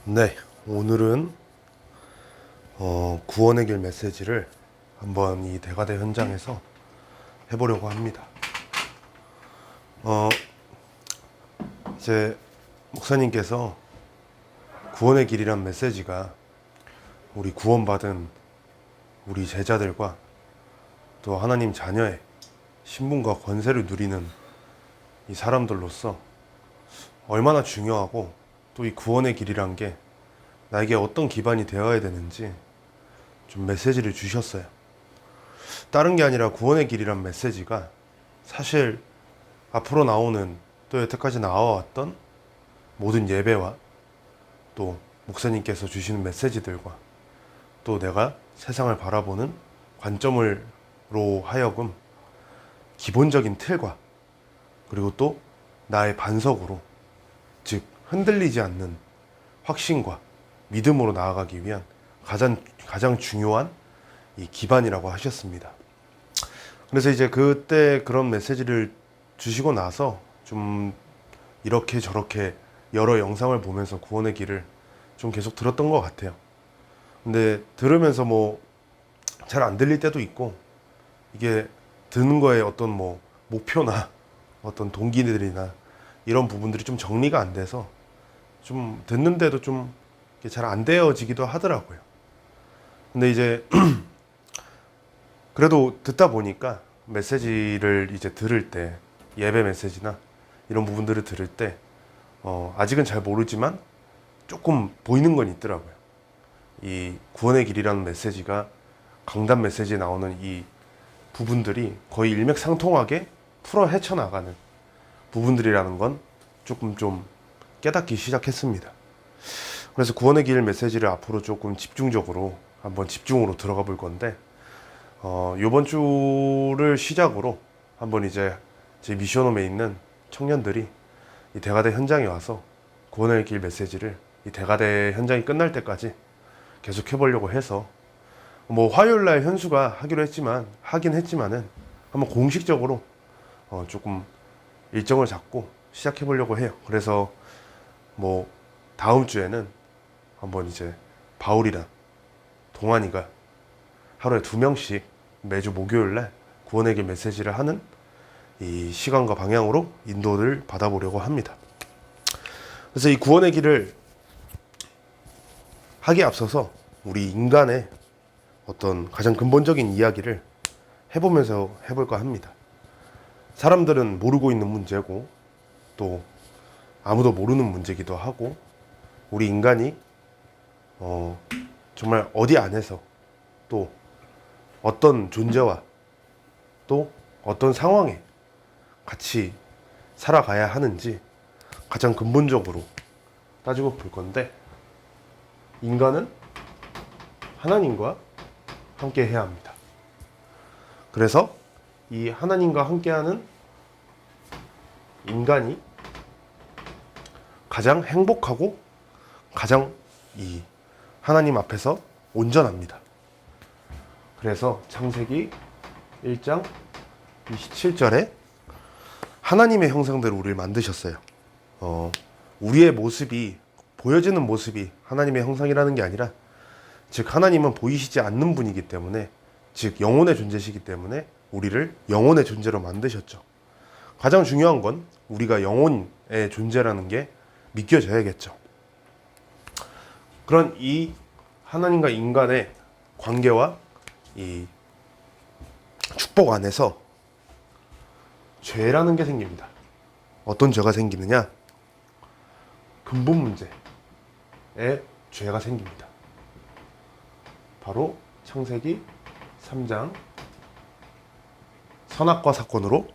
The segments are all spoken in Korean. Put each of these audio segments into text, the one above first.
네, 오늘은 구원의 길 메시지를 한번 이 대가대 현장에서 해보려고 합니다. 어, 이제 목사님께서 구원의 길이란 메시지가 우리 구원받은 우리 제자들과 또 하나님 자녀의 신분과 권세를 누리는 이 사람들로서 얼마나 중요하고 또 이 구원의 길이란 게 나에게 어떤 기반이 되어야 되는지 좀 메시지를 주셨어요. 다른 게 아니라 구원의 길이란 메시지가 사실 앞으로 나오는 또 여태까지 나와왔던 모든 예배와 또 목사님께서 주시는 메시지들과 또 내가 세상을 바라보는 관점으로 하여금 기본적인 틀과 그리고 또 나의 반석으로, 즉 흔들리지 않는 확신과 믿음으로 나아가기 위한 가장 중요한 이 기반이라고 하셨습니다. 그래서 이제 그때 그런 메시지를 주시고 나서 좀 이렇게 저렇게 여러 영상을 보면서 구원의 길을 좀 계속 들었던 것 같아요. 근데 들으면서 뭐 잘 안 들릴 때도 있고, 이게 듣는 거에 어떤 뭐 목표나 어떤 동기들이나 이런 부분들이 좀 정리가 안 돼서 좀 듣는데도 좀 잘 안 되어지기도 하더라고요. 근데 이제 그래도 듣다 보니까 메시지를 이제 들을 때, 예배 메시지나 이런 부분들을 들을 때 아직은 잘 모르지만 조금 보이는 건 있더라고요. 이 구원의 길이라는 메시지가 강단 메시지에 나오는 이 부분들이 거의 일맥상통하게 풀어 헤쳐나가는 부분들이라는 건 조금 좀 깨닫기 시작했습니다. 그래서 구원의 길 메시지를 앞으로 조금 집중적으로 한번 집중으로 들어가 볼 건데, 이번 주를 시작으로 한번 이제 제 미션홈에 있는 청년들이 이 대가대 현장에 와서 구원의 길 메시지를 이 대가대 현장이 끝날 때까지 계속 해보려고 해서, 뭐 화요일 날 현수가 하긴 했지만은 한번 공식적으로 조금 일정을 잡고 시작해 보려고 해요. 그래서 뭐 다음 주에는 한번 이제 바울이랑 동환이가 하루에 2명씩 매주 목요일 날 구원의 길 메시지를 하는 이 시간과 방향으로 인도를 받아보려고 합니다. 그래서 이 구원의 길을 하기에 앞서서 우리 인간의 어떤 가장 근본적인 이야기를 해보면서 해볼까 합니다. 사람들은 모르고 있는 문제고 또 아무도 모르는 문제기도 하고, 우리 인간이 정말 어디 안에서 또 어떤 존재와 또 어떤 상황에 같이 살아가야 하는지 가장 근본적으로 따지고 볼 건데, 인간은 하나님과 함께 해야 합니다. 그래서 이 하나님과 함께하는 인간이 가장 행복하고 가장 이 하나님 앞에서 온전합니다. 그래서 창세기 1장 27절에 하나님의 형상대로 우리를 만드셨어요. 우리의 모습이, 보여지는 모습이 하나님의 형상이라는 게 아니라, 즉 하나님은 보이시지 않는 분이기 때문에, 즉 영혼의 존재시기 때문에 우리를 영혼의 존재로 만드셨죠. 가장 중요한 건 우리가 영혼의 존재라는 게 믿겨져야겠죠. 그런 이 하나님과 인간의 관계와 이 축복 안에서 죄라는 게 생깁니다. 어떤 죄가 생기느냐? 근본 문제에 죄가 생깁니다. 바로 창세기 3장 선악과 사건으로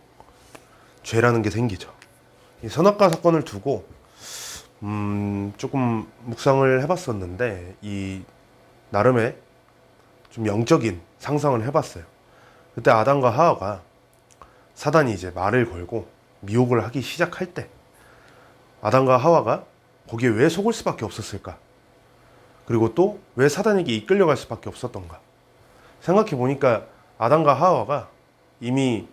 죄라는 게 생기죠. 이 선악과 사건을 두고 조금 묵상을 해봤었는데, 이 나름의 좀 영적인 상상을 해봤어요. 그때 아담과 하와가 사단이 이제 말을 걸고 미혹을 하기 시작할 때 아담과 하와가 거기에 왜 속을 수밖에 없었을까? 그리고 또 왜 사단에게 이끌려갈 수밖에 없었던가? 생각해 보니까 아담과 하와가 이미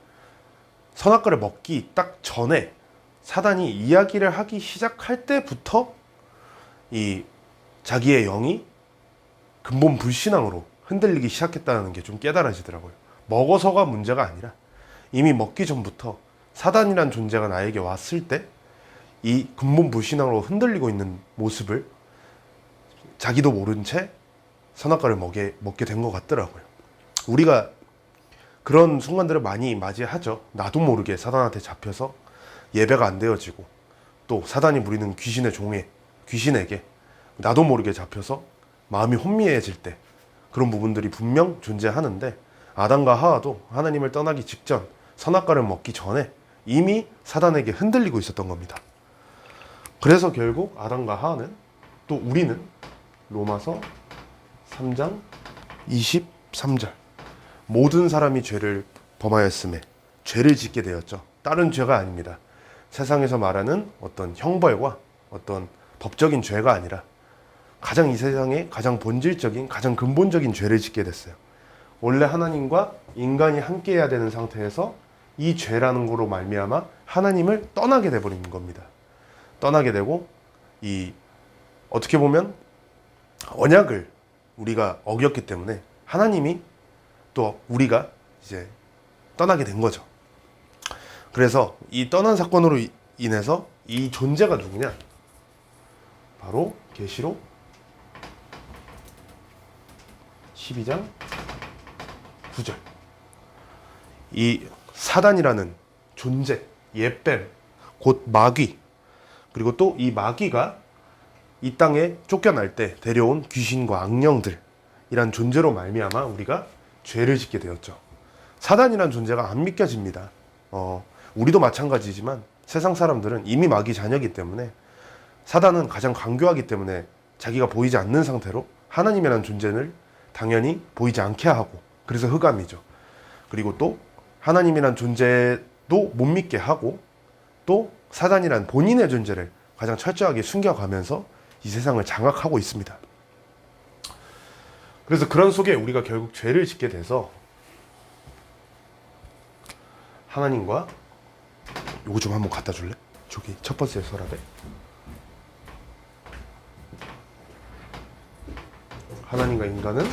선악과를 먹기 딱 전에 사단이 이야기를 하기 시작할 때부터 이 자기의 영이 근본 불신앙으로 흔들리기 시작했다는 게 좀 깨달아지더라고요. 먹어서가 문제가 아니라 이미 먹기 전부터 사단이란 존재가 나에게 왔을 때 이 근본 불신앙으로 흔들리고 있는 모습을 자기도 모른 채 선악과를 먹게 된 것 같더라고요. 우리가 그런 순간들을 많이 맞이하죠. 나도 모르게 사단한테 잡혀서 예배가 안 되어지고, 또 사단이 부리는 귀신에게 나도 모르게 잡혀서 마음이 혼미해질 때, 그런 부분들이 분명 존재하는데, 아담과 하와도 하나님을 떠나기 직전, 선악과를 먹기 전에 이미 사단에게 흔들리고 있었던 겁니다. 그래서 결국 아담과 하와는, 또 우리는 로마서 3장 23절, 모든 사람이 죄를 범하였음에 죄를 짓게 되었죠. 다른 죄가 아닙니다. 세상에서 말하는 어떤 형벌과 어떤 법적인 죄가 아니라 가장 이 세상의 가장 본질적인, 가장 근본적인 죄를 짓게 됐어요. 원래 하나님과 인간이 함께 해야 되는 상태에서 이 죄라는 거로 말미암아 하나님을 떠나게 돼버리는 겁니다. 떠나게 되고, 어떻게 보면 언약을 우리가 어겼기 때문에 하나님이 또 우리가 이제 떠나게 된 거죠. 그래서 이 떠난 사건으로 인해서 이 존재가 누구냐? 바로 계시록 12장 9절. 이 사단이라는 존재, 옛뱀, 곧 마귀, 그리고 또 이 마귀가 이 땅에 쫓겨날 때 데려온 귀신과 악령들이란 존재로 말미암아 우리가 죄를 짓게 되었죠. 사단이란 존재가 안 믿겨집니다. 우리도 마찬가지지만 세상 사람들은 이미 마귀 자녀이기 때문에, 사단은 가장 강교하기 때문에 자기가 보이지 않는 상태로 하나님이라는 존재를 당연히 보이지 않게 하고, 그래서 흑암이죠. 그리고 또 하나님이란 존재도 못 믿게 하고, 또 사단이란 본인의 존재를 가장 철저하게 숨겨가면서 이 세상을 장악하고 있습니다. 그래서 그런 속에 우리가 결국 죄를 짓게 돼서 하나님과, 요거 좀 한번 갖다 줄래? 저기 첫 번째 서랍에. 하나님과 인간은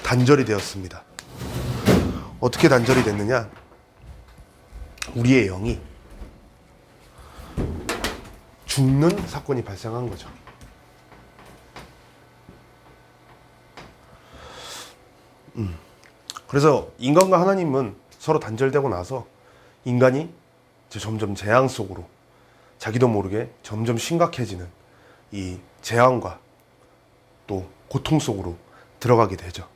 단절이 되었습니다. 어떻게 단절이 됐느냐? 우리의 영이 죽는 사건이 발생한 거죠. 그래서 인간과 하나님은 서로 단절되고 나서 인간이 이제 점점 재앙 속으로, 자기도 모르게 점점 심각해지는 이 재앙과 또 고통 속으로 들어가게 되죠.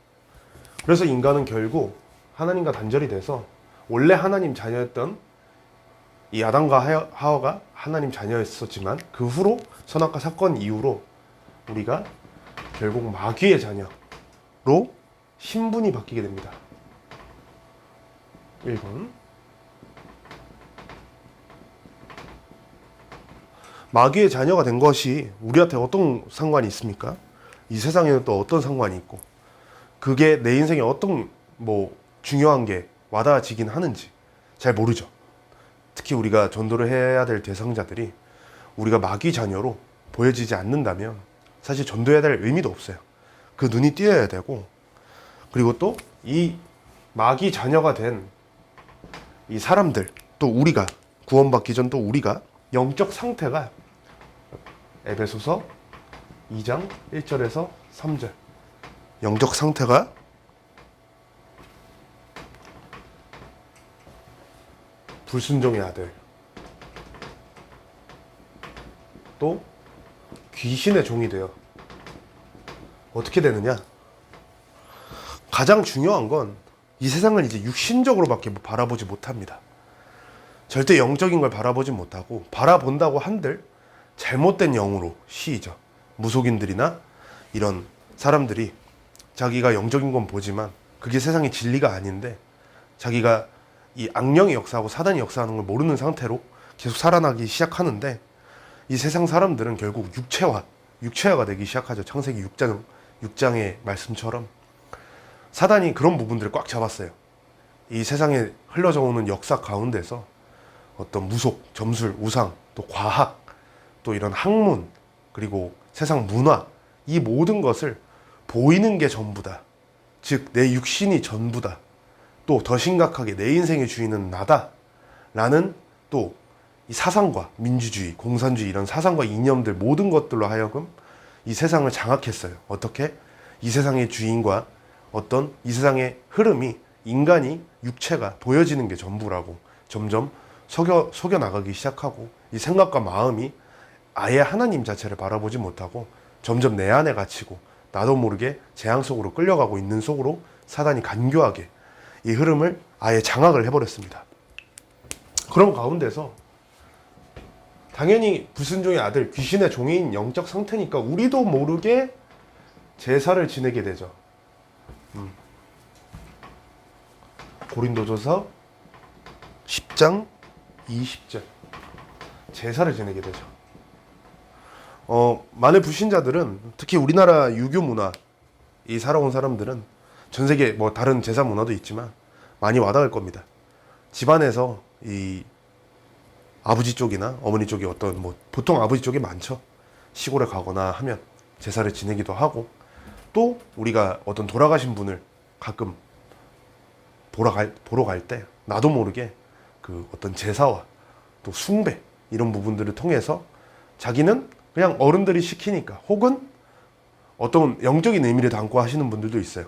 그래서 인간은 결국 하나님과 단절이 돼서, 원래 하나님 자녀였던 이 아담과 하와가 하나님 자녀였었지만, 그 후로 선악과 사건 이후로 우리가 결국 마귀의 자녀로 신분이 바뀌게 됩니다. 1번. 마귀의 자녀가 된 것이 우리한테 어떤 상관이 있습니까? 이 세상에는 또 어떤 상관이 있고, 그게 내 인생에 어떤 중요한 게 와닿아지긴 하는지 잘 모르죠. 특히 우리가 전도를 해야 될 대상자들이 우리가 마귀 자녀로 보여지지 않는다면 사실 전도해야 될 의미도 없어요. 그 눈이 띄어야 되고, 그리고 또 이 마귀 자녀가 된 이 사람들, 또 우리가 구원받기 전 또 우리가 영적 상태가 에베소서 2장 1절에서 3절, 영적 상태가 불순종의 아들, 또 귀신의 종이 되어 어떻게 되느냐? 가장 중요한 건 이 세상을 이제 육신적으로밖에 바라보지 못합니다. 절대 영적인 걸 바라보지 못하고, 바라본다고 한들 잘못된 영으로 시이죠. 무속인들이나 이런 사람들이 자기가 영적인 건 보지만 그게 세상의 진리가 아닌데, 자기가 이 악령이 역사하고 사단이 역사하는 걸 모르는 상태로 계속 살아나기 시작하는데, 이 세상 사람들은 결국 육체화가 되기 시작하죠. 창세기 6장의 말씀처럼 사단이 그런 부분들을 꽉 잡았어요. 이 세상에 흘러져 오는 역사 가운데서 어떤 무속, 점술, 우상, 또 과학, 또 이런 학문, 그리고 세상 문화, 이 모든 것을 보이는 게 전부다. 즉, 내 육신이 전부다. 또 더 심각하게 내 인생의 주인은 나다. 라는 또 이 사상과 민주주의, 공산주의 이런 사상과 이념들 모든 것들로 하여금 이 세상을 장악했어요. 어떻게? 이 세상의 주인과 어떤 이 세상의 흐름이 인간이 육체가 보여지는 게 전부라고 점점 속여 나가기 시작하고 이 생각과 마음이 아예 하나님 자체를 바라보지 못하고 점점 내 안에 갇히고 나도 모르게 재앙 속으로 끌려가고 있는 속으로 사단이 간교하게 이 흐름을 아예 장악을 해버렸습니다. 그런 가운데서 당연히 불순종의 아들, 귀신의 종인 영적 상태니까 우리도 모르게 제사를 지내게 되죠. 고린도전서 10장 20절 제사를 지내게 되죠. 많은 불신자들은 특히 우리나라 유교 문화 이 살아온 사람들은 전 세계 뭐 다른 제사 문화도 있지만 많이 와닿을 겁니다. 집안에서 이 아버지 쪽이나 어머니 쪽이 어떤 뭐 보통 아버지 쪽이 많죠. 시골에 가거나 하면 제사를 지내기도 하고 또 우리가 어떤 돌아가신 분을 가끔 보러 갈 때 나도 모르게 그 어떤 제사와 또 숭배 이런 부분들을 통해서 자기는 그냥 어른들이 시키니까 혹은 어떤 영적인 의미를 담고 하시는 분들도 있어요.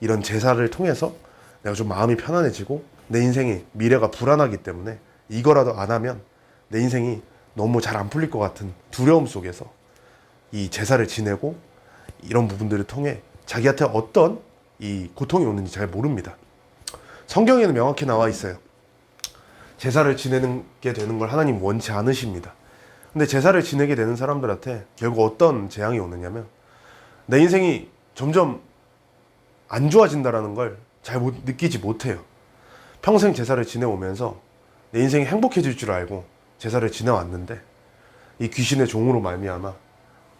이런 제사를 통해서 내가 좀 마음이 편안해지고 내 인생의 미래가 불안하기 때문에 이거라도 안 하면 내 인생이 너무 잘 안 풀릴 것 같은 두려움 속에서 이 제사를 지내고 이런 부분들을 통해 자기한테 어떤 이 고통이 오는지 잘 모릅니다. 성경에는 명확히 나와 있어요. 제사를 지내게 되는 걸 하나님 원치 않으십니다. 근데 제사를 지내게 되는 사람들한테 결국 어떤 재앙이 오느냐면 내 인생이 점점 안 좋아진다라는 걸 잘 느끼지 못해요. 평생 제사를 지내오면서 내 인생이 행복해질 줄 알고 제사를 지내왔는데 이 귀신의 종으로 말미암아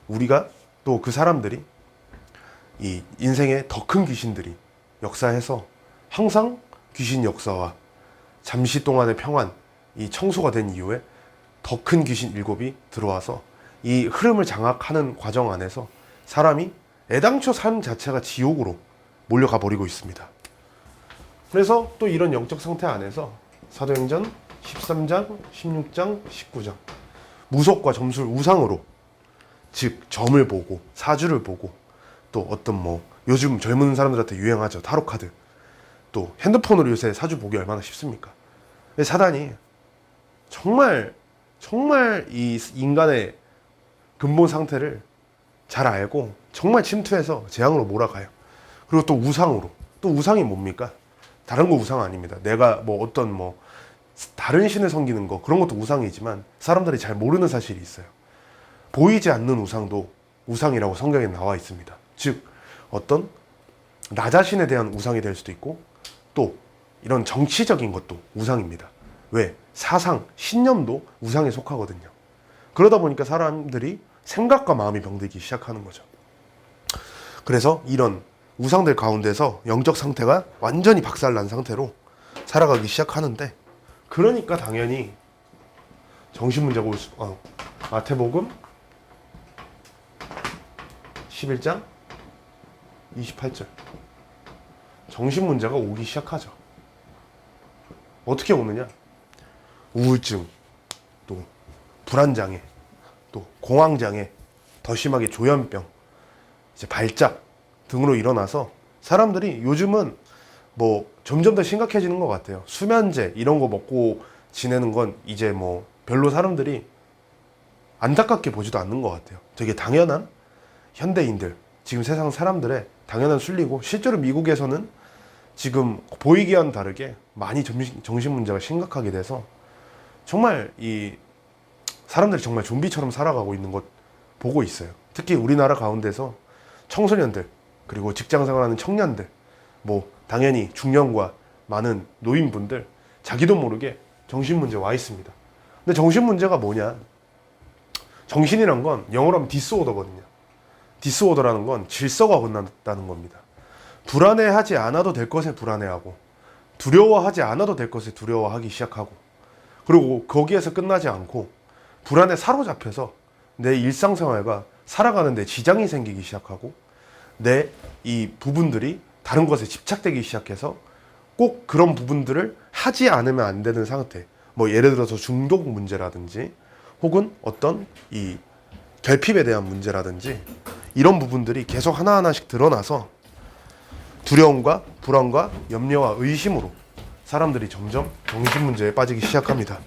우리가 또 그 사람들이 이 인생의 더 큰 귀신들이 역사해서 항상 귀신 역사와 잠시 동안의 평안 이 청소가 된 이후에 더 큰 귀신 7이 들어와서 이 흐름을 장악하는 과정 안에서 사람이 애당초 삶 자체가 지옥으로 몰려가 버리고 있습니다. 그래서 또 이런 영적 상태 안에서 사도행전 13장, 16장, 19장 무속과 점술 우상으로 즉 점을 보고 사주를 보고 또 어떤 뭐 요즘 젊은 사람들한테 유행하죠. 타로카드 또 핸드폰으로 요새 사주 보기 얼마나 쉽습니까? 사단이 정말 이 인간의 근본 상태를 잘 알고 정말 침투해서 재앙으로 몰아가요. 그리고 또 우상으로 또 우상이 뭡니까? 다른 거 우상 아닙니다. 내가 뭐 어떤 뭐 다른 신을 섬기는 거 그런 것도 우상이지만 사람들이 잘 모르는 사실이 있어요. 보이지 않는 우상도 우상이라고 성경에 나와 있습니다. 즉 어떤 나 자신에 대한 우상이 될 수도 있고 또 이런 정치적인 것도 우상입니다. 왜? 사상, 신념도 우상에 속하거든요. 그러다 보니까 사람들이 생각과 마음이 병들기 시작하는 거죠. 그래서 이런 우상들 가운데서 영적 상태가 완전히 박살난 상태로 살아가기 시작하는데 그러니까 당연히 정신문제가 마태복음 11장 28절 정신문제가 오기 시작하죠. 어떻게 오느냐? 우울증, 또 불안장애, 또 공황장애, 더 심하게 조현병, 이제 발작 등으로 일어나서 사람들이 요즘은 뭐 점점 더 심각해지는 것 같아요. 수면제 이런 거 먹고 지내는 건 이제 뭐 별로 사람들이 안타깝게 보지도 않는 것 같아요. 되게 당연한 현대인들, 지금 세상 사람들의 당연한 순리고 실제로 미국에서는 지금 보이기와는 다르게 많이 정신 문제가 심각하게 돼서 정말 이 사람들이 정말 좀비처럼 살아가고 있는 것 보고 있어요. 특히 우리나라 가운데서 청소년들 그리고 직장생활하는 청년들 뭐 당연히 중년과 많은 노인분들 자기도 모르게 정신문제 와 있습니다. 근데 정신문제가 뭐냐? 정신이란 건 영어로 하면 디스오더거든요. 디스오더라는 건 질서가 어긋났다는 겁니다. 불안해하지 않아도 될 것에 불안해하고 두려워하지 않아도 될 것에 두려워하기 시작하고 그리고 거기에서 끝나지 않고 불안에 사로잡혀서 내 일상생활과 살아가는 데 지장이 생기기 시작하고 내 이 부분들이 다른 것에 집착되기 시작해서 꼭 그런 부분들을 하지 않으면 안 되는 상태, 뭐 예를 들어서 중독 문제라든지 혹은 어떤 이 결핍에 대한 문제라든지 이런 부분들이 계속 하나하나씩 드러나서 두려움과 불안과 염려와 의심으로 사람들이 점점 정신 문제에 빠지기 시작합니다.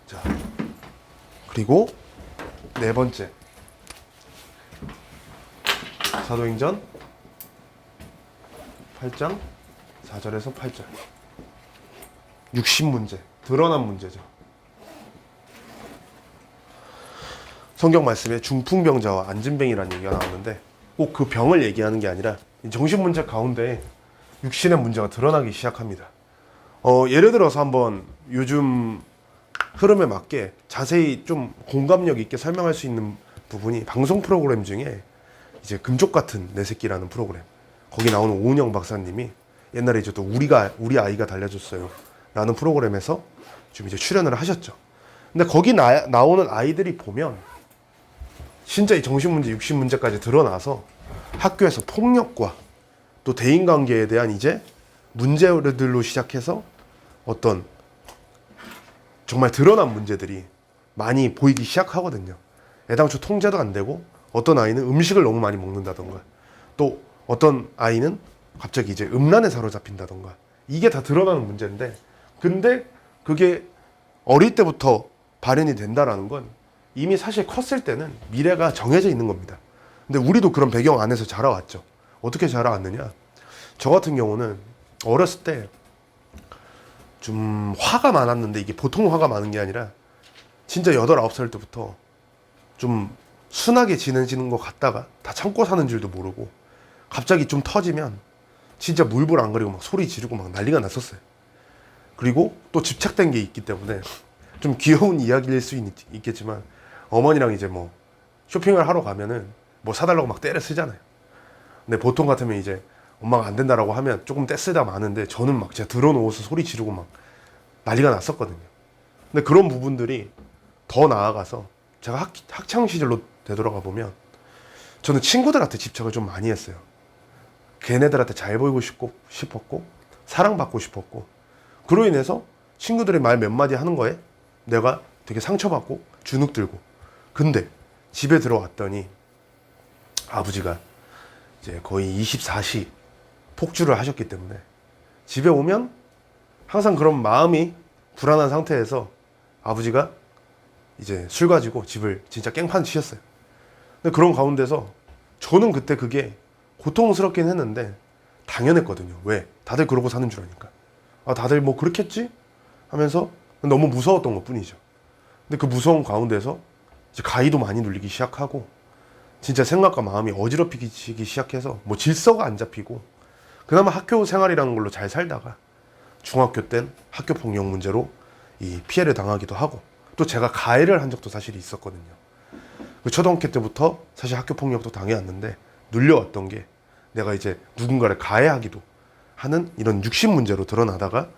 자, 그리고 네 번째, 사도행전 8장 4절에서 8절. 육신 문제, 드러난 문제죠. 성경 말씀에 중풍병자와 안진뱅이라는 얘기가 나오는데 꼭 그 병을 얘기하는 게 아니라 정신 문제 가운데 육신의 문제가 드러나기 시작합니다. 예를 들어서 한번 요즘 흐름에 맞게 자세히 좀 공감력 있게 설명할 수 있는 부분이 방송 프로그램 중에 이제 금쪽 같은 내 새끼라는 프로그램, 거기 나오는 오은영 박사님이 옛날에 이제 또 우리 아이가 달려줬어요 라는 프로그램에서 좀 이제 출연을 하셨죠. 근데 거기 나오는 아이들이 보면 진짜 이 정신 문제, 육신 문제까지 드러나서 학교에서 폭력과 또 대인관계에 대한 이제 문제들로 시작해서 어떤 정말 드러난 문제들이 많이 보이기 시작하거든요. 애당초 통제도 안 되고 어떤 아이는 음식을 너무 많이 먹는다던가 또 어떤 아이는 갑자기 이제 음란에 사로잡힌다던가 이게 다 드러나는 문제인데, 근데 그게 어릴 때부터 발현이 된다라는 건 이미 사실 컸을 때는 미래가 정해져 있는 겁니다. 근데 우리도 그런 배경 안에서 자라왔죠. 어떻게 자라왔느냐, 저 같은 경우는 어렸을 때 좀 화가 많았는데 이게 보통 화가 많은 게 아니라 진짜 8, 9살 때부터 좀 순하게 지내지는 것 같다가 다 참고 사는 줄도 모르고 갑자기 좀 터지면 진짜 물불 안 가리고 막 소리 지르고 막 난리가 났었어요. 그리고 또 집착된 게 있기 때문에 좀 귀여운 이야기일 수 있겠지만 어머니랑 이제 뭐 쇼핑을 하러 가면은 뭐 사달라고 막 떼를 쓰잖아요. 근데 보통 같으면 이제 엄마가 안 된다라고 하면 조금 떼쓰다 마는데 저는 막 제가 들어놓아서 소리 지르고 막 난리가 났었거든요. 근데 그런 부분들이 더 나아가서 제가 학창 시절로 되돌아가 보면 저는 친구들한테 집착을 좀 많이 했어요. 걔네들한테 잘 보이고 싶었고 사랑받고 싶었고, 그로 인해서 친구들이 말 몇 마디 하는 거에 내가 되게 상처받고 주눅 들고. 근데 집에 들어왔더니 아버지가 이제 거의 24시 폭주를 하셨기 때문에 집에 오면 항상 그런 마음이 불안한 상태에서 아버지가 이제 술 가지고 집을 진짜 깽판 치셨어요. 근데 그런 가운데서 저는 그때 그게 고통스럽긴 했는데 당연했거든요. 왜? 다들 그러고 사는 줄 아니까. 아, 다들 뭐 그렇겠지? 하면서 너무 무서웠던 것 뿐이죠. 근데 그 무서운 가운데서 이제 가위도 많이 눌리기 시작하고 진짜 생각과 마음이 어지럽히기 시작해서 뭐 질서가 안 잡히고, 그나마 학교 생활이라는 걸로 잘 살다가 중학교 땐 학교 폭력 문제로 이 피해를 당하기도 하고, 또 제가 가해를 한 적도 사실 있었거든요. 초등학교 때부터 사실 학교 폭력도 당해왔는데 눌려왔던 게 내가 이제 누군가를 가해하기도 하는 이런 육신 문제로 드러나다가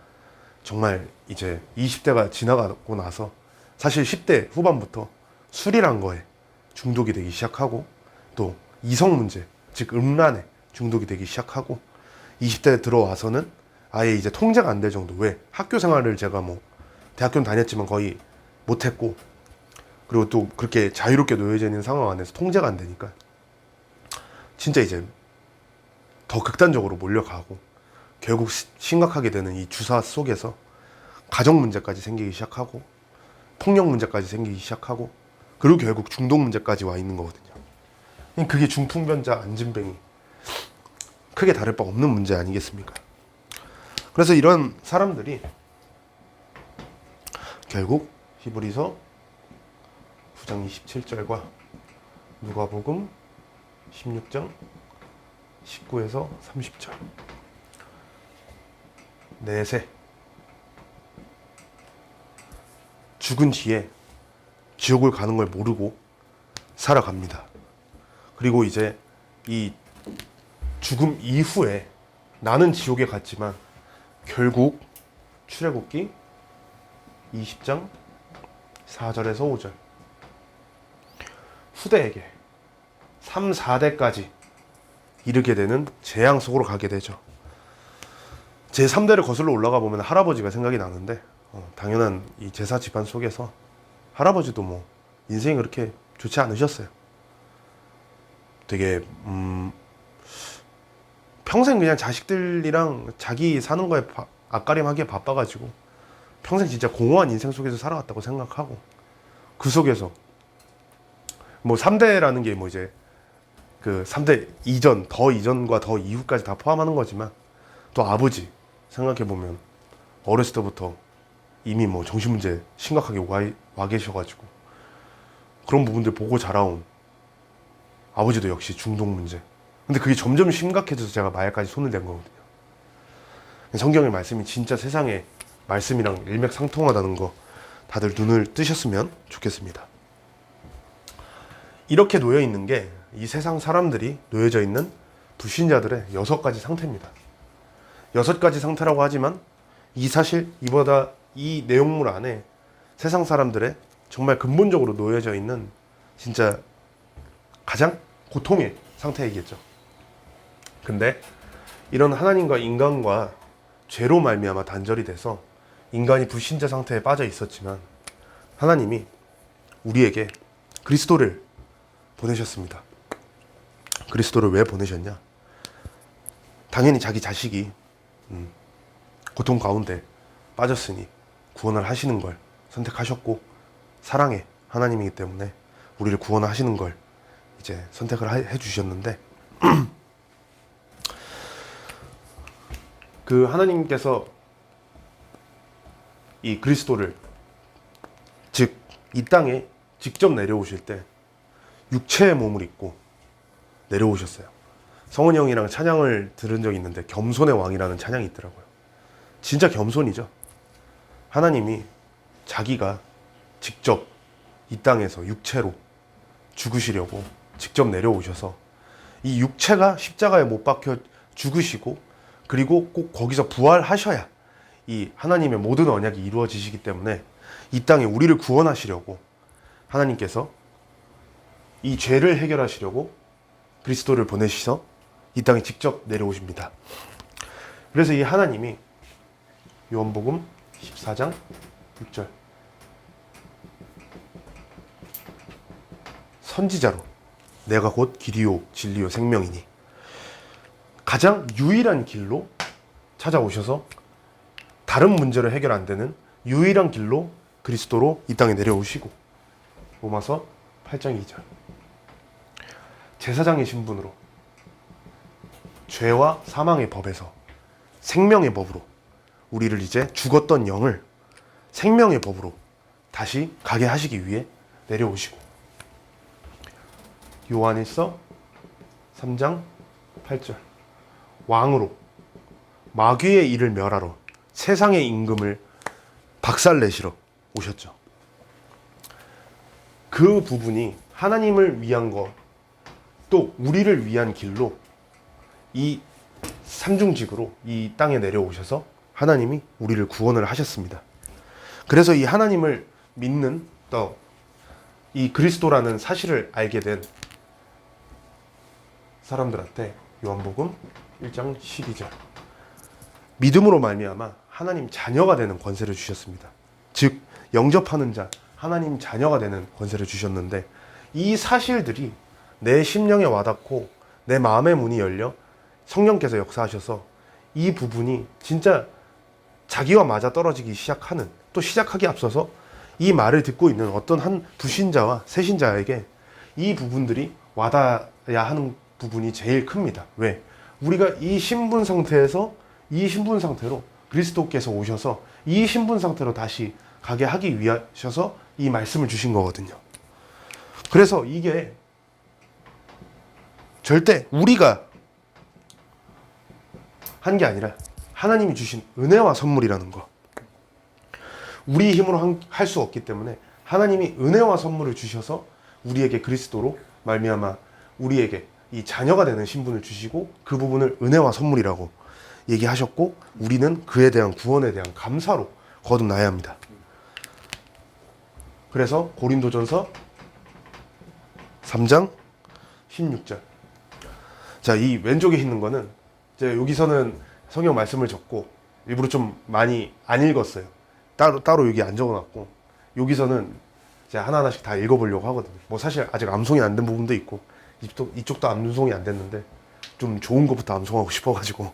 정말 이제 20대가 지나가고 나서 사실 10대 후반부터 술이란 거에 중독이 되기 시작하고 또 이성 문제, 즉 음란에 중독이 되기 시작하고 20대에 들어와서는 아예 이제 통제가 안 될 정도. 왜? 학교 생활을 제가 뭐 대학교는 다녔지만 거의 못했고, 그리고 또 그렇게 자유롭게 놓여져 있는 상황 안에서 통제가 안 되니까 진짜 이제 더 극단적으로 몰려가고 결국 심각하게 되는 이 주사 속에서 가정 문제까지 생기기 시작하고 폭력 문제까지 생기기 시작하고 그리고 결국 중독 문제까지 와 있는 거거든요. 그게 중풍병자, 안진뱅이 크게 다를 바 없는 문제 아니겠습니까? 그래서 이런 사람들이 결국 히브리서 9장 27절과 누가복음 16장 19에서 30절 넷에 죽은 뒤에 지옥을 가는 걸 모르고 살아갑니다. 그리고 이제 이 죽음 이후에 나는 지옥에 갔지만 결국 출애굽기 20장 4절에서 5절. 후대에게 3, 4대까지 이르게 되는 재앙 속으로 가게 되죠. 제 3대를 거슬러 올라가 보면 할아버지가 생각이 나는데 당연한 이 제사 집안 속에서 할아버지도 뭐 인생이 그렇게 좋지 않으셨어요. 되게 평생 그냥 자식들이랑 자기 사는 거에 앞가림하기에 바빠가지고 평생 진짜 공허한 인생 속에서 살아왔다고 생각하고, 그 속에서 뭐 3대라는 게 뭐 이제 그 3대 이전, 더 이전과 더 이후까지 다 포함하는 거지만, 또 아버지 생각해보면 어렸을 때부터 이미 뭐 정신문제 심각하게 와 계셔가지고 그런 부분들 보고 자라온 아버지도 역시 중독 문제. 근데 그게 점점 심각해져서 제가 마약까지 손을 댄 거거든요. 성경의 말씀이 진짜 세상의 말씀이랑 일맥상통하다는 거 다들 눈을 뜨셨으면 좋겠습니다. 이렇게 놓여 있는 게 이 세상 사람들이 놓여져 있는 불신자들의 6가지 상태입니다. 6가지 상태라고 하지만 이 사실, 이보다 이 내용물 안에 세상 사람들의 정말 근본적으로 놓여져 있는 진짜 가장 고통의 상태이겠죠. 근데 이런 하나님과 인간과 죄로 말미암아 단절이 돼서 인간이 불신자 상태에 빠져 있었지만, 하나님이 우리에게 그리스도를 보내셨습니다. 그리스도를 왜 보내셨냐? 당연히 자기 자식이 고통 가운데 빠졌으니 구원을 하시는 걸 선택하셨고, 사랑의 하나님이기 때문에 우리를 구원하시는 걸 이제 선택을 해 주셨는데, 그 하나님께서 이 그리스도를, 즉 이 땅에 직접 내려오실 때 육체의 몸을 입고 내려오셨어요. 성훈이 형이랑 찬양을 들은 적이 있는데 겸손의 왕이라는 찬양이 있더라고요. 진짜 겸손이죠. 하나님이 자기가 직접 이 땅에서 육체로 죽으시려고 직접 내려오셔서 이 육체가 십자가에 못 박혀 죽으시고, 그리고 꼭 거기서 부활하셔야 이 하나님의 모든 언약이 이루어지시기 때문에 이 땅에 우리를 구원하시려고 하나님께서 이 죄를 해결하시려고 그리스도를 보내셔서 이 땅에 직접 내려오십니다. 그래서 이 하나님이 요한복음 14장 6절, 선지자로 내가 곧 길이요 진리요 생명이니, 가장 유일한 길로 찾아오셔서 다른 문제를 해결 안 되는 유일한 길로 그리스도로 이 땅에 내려오시고, 로마서 8장 2절, 제사장의 신분으로 죄와 사망의 법에서 생명의 법으로 우리를 이제 죽었던 영을 생명의 법으로 다시 가게 하시기 위해 내려오시고, 요한일서 3장 8절, 왕으로 마귀의 일을 멸하러 세상의 임금을 박살내시러 오셨죠. 그 부분이 하나님을 위한 것, 또 우리를 위한 길로 이 삼중직으로 이 땅에 내려오셔서 하나님이 우리를 구원을 하셨습니다. 그래서 이 하나님을 믿는, 또 이 그리스도라는 사실을 알게 된 사람들한테 요한복음 1장 12절, 믿음으로 말미암아 하나님 자녀가 되는 권세를 주셨습니다. 즉 영접하는 자, 하나님 자녀가 되는 권세를 주셨는데, 이 사실들이 내 심령에 와닿고 내 마음의 문이 열려 성령께서 역사하셔서 이 부분이 진짜 자기와 맞아 떨어지기 시작하는, 또 시작하기 앞서서 이 말을 듣고 있는 어떤 한 불신자와 새신자에게 이 부분들이 와닿아야 하는 부분이 제일 큽니다. 왜? 우리가 이 신분 상태에서 이 신분 상태로 그리스도께서 오셔서 이 신분 상태로 다시 가게 하기 위하셔서 이 말씀을 주신 거거든요. 그래서 이게 절대 우리가 한 게 아니라 하나님이 주신 은혜와 선물이라는 거, 우리 힘으로 할 수 없기 때문에 하나님이 은혜와 선물을 주셔서 우리에게 그리스도로 말미암아 우리에게 이 자녀가 되는 신분을 주시고, 그 부분을 은혜와 선물이라고 얘기하셨고, 우리는 그에 대한 구원에 대한 감사로 거듭나야 합니다. 그래서 고린도전서 3장 16절. 자, 이 왼쪽에 있는 거는 이제 여기서는 성경 말씀을 적고 일부러 좀 많이 안 읽었어요. 따로 여기 안 적어놨고, 여기서는 이제 하나하나씩 다 읽어보려고 하거든요. 뭐 사실 아직 암송이 안 된 부분도 있고 이쪽도 암송이 안 됐는데 좀 좋은 것부터 암송하고 싶어가지고,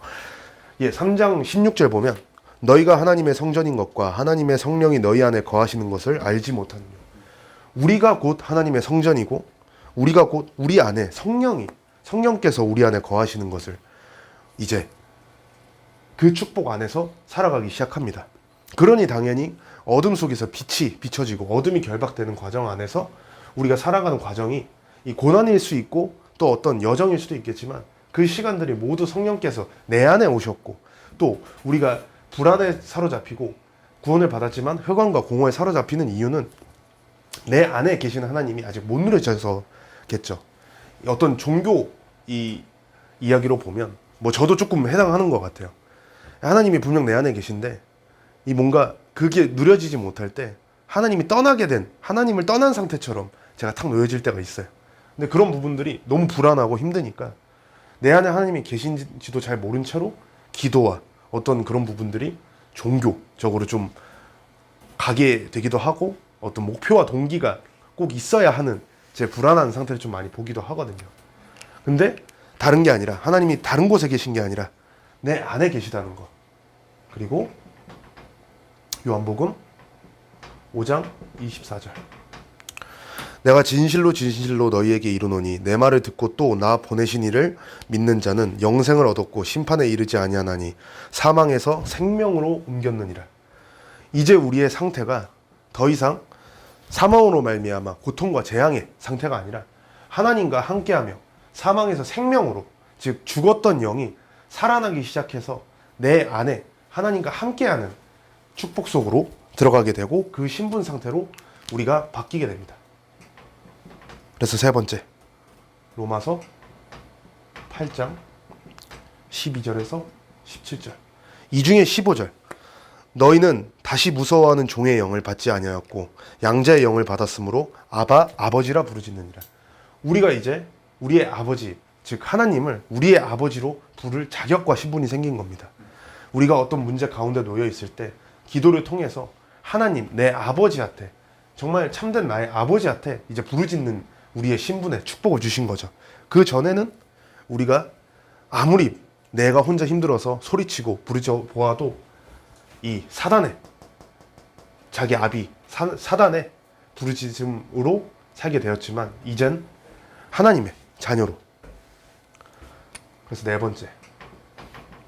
3장 16절 보면 너희가 하나님의 성전인 것과 하나님의 성령이 너희 안에 거하시는 것을 알지 못하느냐. 우리가 곧 하나님의 성전이고 우리가 곧 우리 안에 성령께서 우리 안에 거하시는 것을 이제 그 축복 안에서 살아가기 시작합니다. 그러니 당연히 어둠 속에서 빛이 비춰지고 어둠이 결박되는 과정 안에서 우리가 살아가는 과정이 이 고난일 수 있고 또 어떤 여정일 수도 있겠지만, 그 시간들이 모두 성령께서 내 안에 오셨고, 또 우리가 불안에 사로잡히고 구원을 받았지만 흑암과 공허에 사로잡히는 이유는 내 안에 계시는 하나님이 아직 못 누려져서겠죠. 어떤 종교 이야기로 보면 뭐 저도 조금 해당하는 것 같아요. 하나님이 분명 내 안에 계신데 이 뭔가 그게 누려지지 못할 때 하나님을 떠난 상태처럼 제가 탁 놓여질 때가 있어요. 근데 그런 부분들이 너무 불안하고 힘드니까 내 안에 하나님이 계신지도 잘 모른 채로 기도와 어떤 그런 부분들이 종교적으로 좀 가게 되기도 하고, 어떤 목표와 동기가 꼭 있어야 하는 제 불안한 상태를 좀 많이 보기도 하거든요. 근데 다른 게 아니라, 하나님이 다른 곳에 계신 게 아니라 내 안에 계시다는 것. 그리고 요한복음 5장 24절. 내가 진실로 진실로 너희에게 이르노니 내 말을 듣고 또 나 보내신 이를 믿는 자는 영생을 얻었고 심판에 이르지 아니하나니 사망에서 생명으로 옮겼느니라. 이제 우리의 상태가 더 이상 사망으로 말미암아 고통과 재앙의 상태가 아니라 하나님과 함께하며 사망에서 생명으로, 즉 죽었던 영이 살아나기 시작해서 내 안에 하나님과 함께하는 축복 속으로 들어가게 되고, 그 신분 상태로 우리가 바뀌게 됩니다. 그래서 세 번째, 로마서 8장 12절에서 17절. 이 중에 15절. 너희는 다시 무서워하는 종의 영을 받지 아니하였고 양자의 영을 받았으므로 아버지라 부르짖느니라. 우리가 이제 우리의 아버지, 즉 하나님을 우리의 아버지로 부를 자격과 신분이 생긴 겁니다. 우리가 어떤 문제 가운데 놓여 있을 때 기도를 통해서 하나님, 내 아버지한테, 정말 참된 나의 아버지한테 이제 부르짖는 우리의 신분에 축복을 주신 거죠. 그 전에는 우리가 아무리 내가 혼자 힘들어서 소리치고 부르짖어 보아도 이 사단의, 자기 아비 사단의 부르짖음으로 살게 되었지만 이젠 하나님의 자녀로. 그래서 네 번째,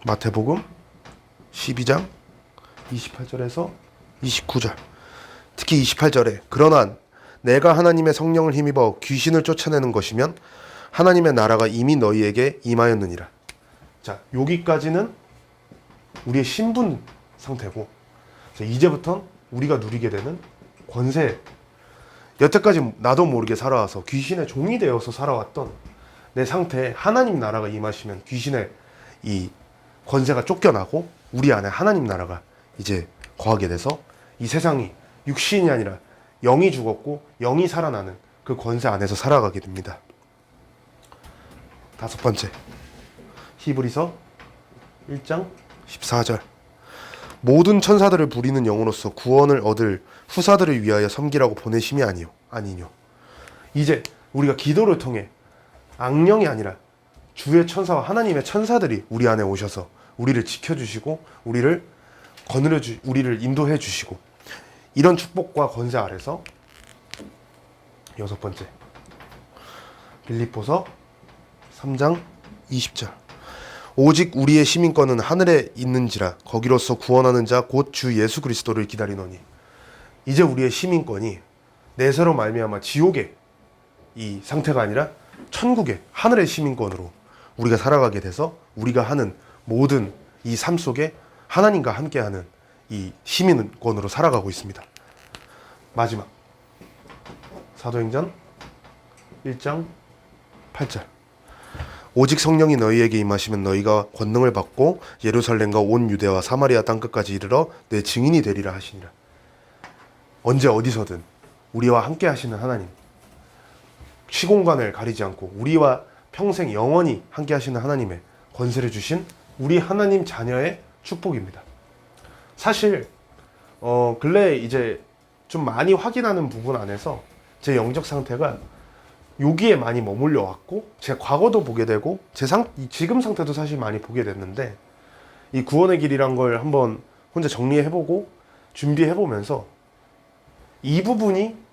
마태복음 12장 28절에서 29절. 특히 28절에 그러나 내가 하나님의 성령을 힘입어 귀신을 쫓아내는 것이면 하나님의 나라가 이미 너희에게 임하였느니라. 자, 여기까지는 우리의 신분 상태고, 이제부터 우리가 누리게 되는 권세. 여태까지 나도 모르게 살아와서 귀신의 종이 되어서 살아왔던 내 상태에 하나님 나라가 임하시면 귀신의 이 권세가 쫓겨나고 우리 안에 하나님 나라가 이제 거하게 돼서 이 세상이 육신이 아니라 영이 죽었고 영이 살아나는 그 권세 안에서 살아가게 됩니다. 다섯 번째, 히브리서 1장 14절. 모든 천사들을 부리는 영으로서 구원을 얻을 후사들을 위하여 섬기라고 보내심이 아니뇨. 이제 우리가 기도를 통해 악령이 아니라 주의 천사와 하나님의 천사들이 우리 안에 오셔서 우리를 지켜주시고 우리를 우리를 인도해 주시고, 이런 축복과 권세 아래서 여섯 번째, 빌립보서 3장 20절. 오직 우리의 시민권은 하늘에 있는지라 거기로서 구원하는 자 곧 주 예수 그리스도를 기다리노니. 이제 우리의 시민권이 내세로 말미암아 지옥의 이 상태가 아니라 천국의 하늘의 시민권으로 우리가 살아가게 돼서 우리가 하는 모든 이 삶 속에 하나님과 함께하는 이 시민권으로 살아가고 있습니다. 마지막, 사도행전 1장 8절. 오직 성령이 너희에게 임하시면 너희가 권능을 받고 예루살렘과 온 유대와 사마리아 땅끝까지 이르러 내 증인이 되리라 하시니라. 언제 어디서든 우리와 함께 하시는 하나님, 시공간을 가리지 않고 우리와 평생 영원히 함께 하시는 하나님의 권세를 주신 우리 하나님 자녀의 축복입니다. 사실 근래에 이제 좀 많이 확인하는 부분 안에서 제 영적 상태가 여기에 많이 머물러 왔고, 제 과거도 보게 되고 지금 상태도 사실 많이 보게 됐는데, 이 구원의 길이란 걸 한번 혼자 정리해보고 준비해보면서 이 부분이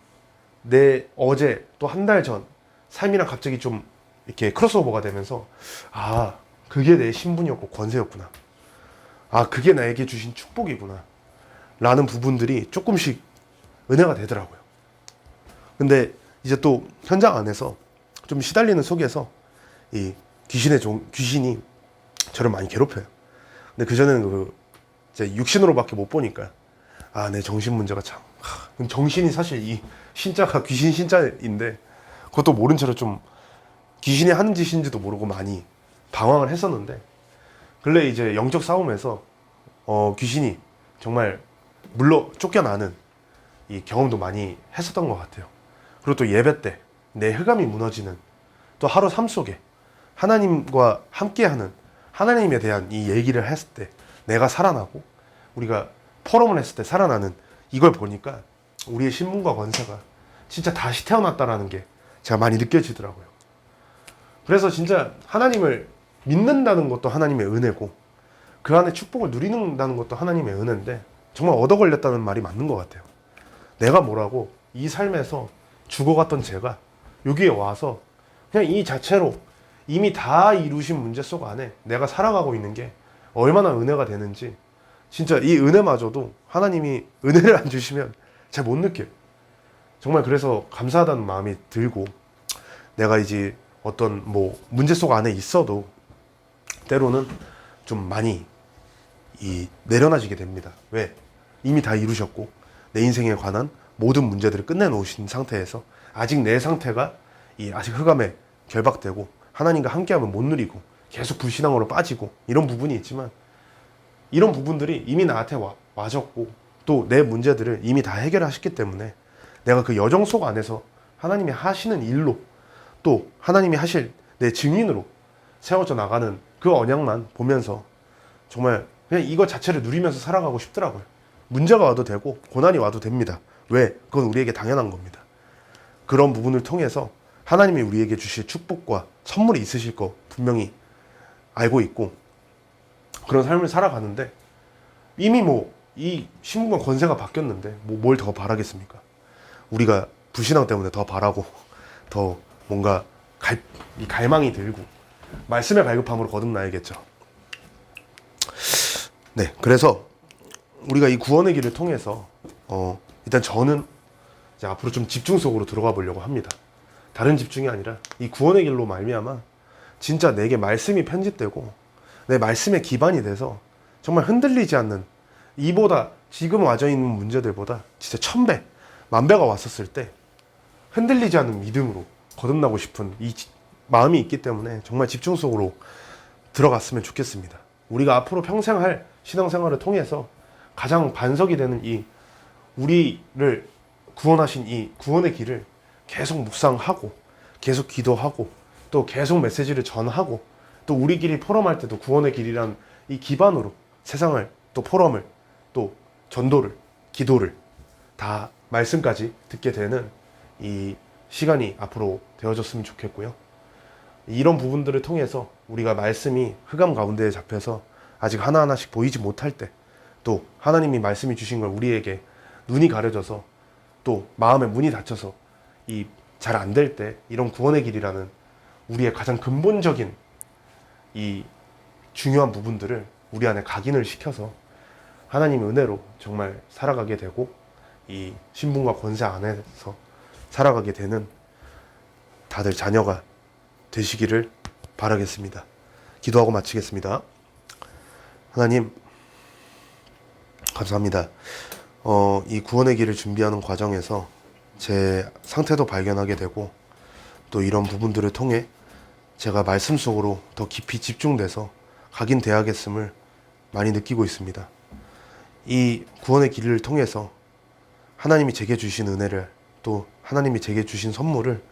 내 어제 또 한 달 전 삶이랑 갑자기 좀 이렇게 크로스오버가 되면서, 아, 그게 내 신분이었고 권세였구나, 아, 그게 나에게 주신 축복이구나 라는 부분들이 조금씩 은혜가 되더라고요. 근데 이제 또 현장 안에서 좀 시달리는 속에서 이 귀신이 저를 많이 괴롭혀요. 근데 그전에는 이제 육신으로밖에 못 보니까, 아, 내 정신 문제가 참, 정신이 사실 이 신자가 귀신 신자인데 그것도 모른 채로 좀 귀신이 하는 짓인지도 모르고 많이 방황을 했었는데, 근래 이제 영적 싸움에서 귀신이 정말 쫓겨나는 이 경험도 많이 했었던 것 같아요. 그리고 또 예배 때 내 흑암이 무너지는, 또 하루 삶 속에 하나님과 함께하는 하나님에 대한 이 얘기를 했을 때 내가 살아나고, 우리가 포럼을 했을 때 살아나는 이걸 보니까 우리의 신분과 권세가 진짜 다시 태어났다라는 게 제가 많이 느껴지더라고요. 그래서 진짜 하나님을 믿는다는 것도 하나님의 은혜고, 그 안에 축복을 누리는다는 것도 하나님의 은혜인데, 정말 얻어 걸렸다는 말이 맞는 것 같아요. 내가 뭐라고 이 삶에서 죽어갔던 제가 여기에 와서 그냥 이 자체로 이미 다 이루신 문제 속 안에 내가 살아가고 있는 게 얼마나 은혜가 되는지, 진짜 이 은혜마저도 하나님이 은혜를 안 주시면 잘 못 느껴요. 정말 그래서 감사하다는 마음이 들고, 내가 이제 어떤 문제 속 안에 있어도 때로는 좀 많이 내려놔지게 됩니다. 왜? 이미 다 이루셨고 내 인생에 관한 모든 문제들을 끝내놓으신 상태에서 아직 내 상태가 아직 흑암에 결박되고 하나님과 함께하면 못 누리고 계속 불신앙으로 빠지고 이런 부분이 있지만, 이런 부분들이 이미 나한테 와졌고 또 내 문제들을 이미 다 해결하셨기 때문에 내가 그 여정 속 안에서 하나님이 하시는 일로, 또 하나님이 하실 내 증인으로 세워져 나가는 그 언약만 보면서 정말 그냥 이거 자체를 누리면서 살아가고 싶더라고요. 문제가 와도 되고 고난이 와도 됩니다. 왜? 그건 우리에게 당연한 겁니다. 그런 부분을 통해서 하나님이 우리에게 주실 축복과 선물이 있으실 거 분명히 알고 있고, 그런 삶을 살아가는데, 이미 이 신분과 권세가 바뀌었는데 뭘 더 바라겠습니까? 우리가 불신앙 때문에 더 바라고 더 뭔가 갈망이 들고 말씀의 갈급함으로 거듭나야겠죠. 네, 그래서 우리가 이 구원의 길을 통해서 일단 저는 이제 앞으로 좀 집중 속으로 들어가 보려고 합니다. 다른 집중이 아니라 이 구원의 길로 말미암아 진짜 내게 말씀이 편집되고 내 말씀의 기반이 돼서 정말 흔들리지 않는, 이보다 지금 와져 있는 문제들보다 진짜 1000배, 10,000배가 왔었을 때 흔들리지 않는 믿음으로 거듭나고 싶은 이 마음이 있기 때문에 정말 집중 속으로 들어갔으면 좋겠습니다. 우리가 앞으로 평생 할 신앙생활을 통해서 가장 반석이 되는 이 우리를 구원하신 이 구원의 길을 계속 묵상하고 계속 기도하고 또 계속 메시지를 전하고, 또 우리끼리 포럼할 때도 구원의 길이란 이 기반으로 세상을 또 포럼을 또 전도를 기도를 다 말씀까지 듣게 되는 이 시간이 앞으로 되어졌으면 좋겠고요. 이런 부분들을 통해서 우리가 말씀이 흑암 가운데에 잡혀서 아직 하나하나씩 보이지 못할 때, 또 하나님이 말씀이 주신 걸 우리에게 눈이 가려져서 또 마음의 문이 닫혀서 이 잘 안 될 때, 이런 구원의 길이라는 우리의 가장 근본적인 이 중요한 부분들을 우리 안에 각인을 시켜서 하나님의 은혜로 정말 살아가게 되고, 이 신분과 권세 안에서 살아가게 되는 다들 자녀가 되시기를 바라겠습니다. 기도하고 마치겠습니다. 하나님, 감사합니다. 이 구원의 길을 준비하는 과정에서 제 상태도 발견하게 되고, 또 이런 부분들을 통해 제가 말씀 속으로 더 깊이 집중돼서 각인돼야겠음을 많이 느끼고 있습니다. 이 구원의 길을 통해서 하나님이 제게 주신 은혜를 또 하나님이 제게 주신 선물을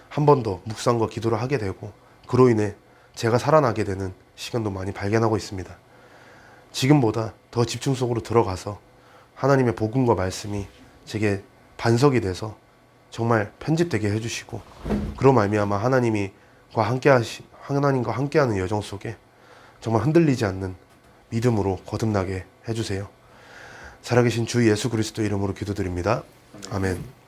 한 번 더 묵상과 기도를 하게 되고, 그로 인해 제가 살아나게 되는 시간도 많이 발견하고 있습니다. 지금보다 더 집중 속으로 들어가서 하나님의 복음과 말씀이 제게 반석이 돼서 정말 편집되게 해주시고, 그로 말미암아 하나님과 함께하는 여정 속에 정말 흔들리지 않는 믿음으로 거듭나게 해주세요. 살아계신 주 예수 그리스도 이름으로 기도드립니다. 아멘.